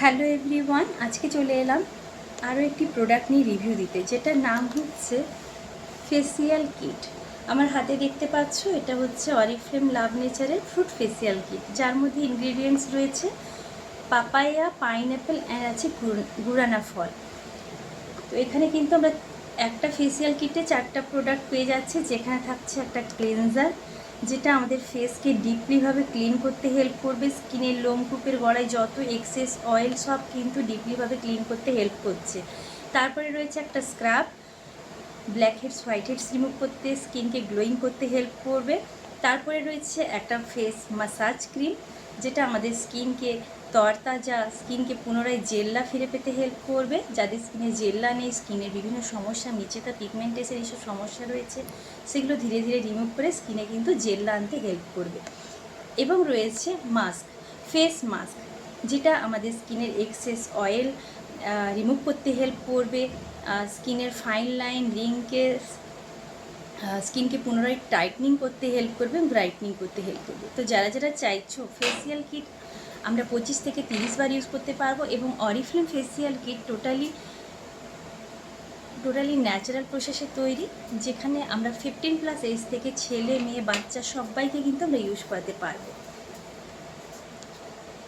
Hello everyone, আজকে চলে এলাম আরও একটি প্রোডাক্ট নিয়ে রিভিউ দিতে, যেটার নাম হচ্ছে ফেসিয়াল কিট। আমার হাতে দেখতে পাচ্ছ, এটা হচ্ছে অরিফ্লেম লাভ নেচারের ফ্রুট ফেসিয়াল কিট, যার মধ্যে ইনগ্রিডিয়েন্টস রয়েছে পাপায়া, পাইনঅ্যাপেল অ্যান্ড আছে গুরানা ফল। তো এখানে কিন্তু আমরা একটা ফেসিয়াল কিটে 4টা প্রোডাক্ট পেয়ে যাচ্ছে, যেখানে থাকছে একটা ক্লিনজার, যেটা আমাদের ফেসকে ডিপলিভাবে ক্লিন করতে হেল্প করবে। স্কিনের লোমকূপের গোড়ায় যত এক্সেস অয়েল সব কিন্তু ডিপলিভাবে ক্লিন করতে হেল্প করছে। তারপরে রয়েছে একটা scrub, black heads white heads remove করতে, স্কিনকে গ্লোয়িং করতে হেল্প করবে। তারপরে রয়েছে একটা ফেস মাসাজ ক্রিম, যেটা আমাদের স্কিনকে তরতাজা, স্কিনকে পুনরায় জেল্লা ফিরে পেতে হেল্প করবে। যাদের স্কিনে জেল্লা নেই, স্কিনের বিভিন্ন সমস্যা, মিচেতা, পিগমেন্টেশন এইসব সমস্যা রয়েছে, সেগুলো ধীরে ধীরে রিমুভ করে স্কিনে কিন্তু জেল্লা আনতে হেল্প করবে। এবং রয়েছে মাস্ক, ফেস মাস্ক, যেটা আমাদের স্কিনের এক্সেস অয়েল রিমুভ করতে হেল্প করবে, স্কিনের ফাইন লাইন, রিঙ্কেলস, স্কিনকে পুনরায় টাইটনিং করতে হেল্প করবে, ব্রাইটনিং করতে হেল্প করবে। তো যারা যারা চাইছো ফেসিয়াল কিট আমরা 25 থেকে 30 বার ইউজ করতে পারবো, এবং Oriflame facial kit totally natural প্রসেসে তৈরি, যেখানে আমরা 15+ এজ থেকে ছেলে মেয়ে বাচ্চা সবাইকে কিন্তু আমরা ইউজ করাতে পারবো।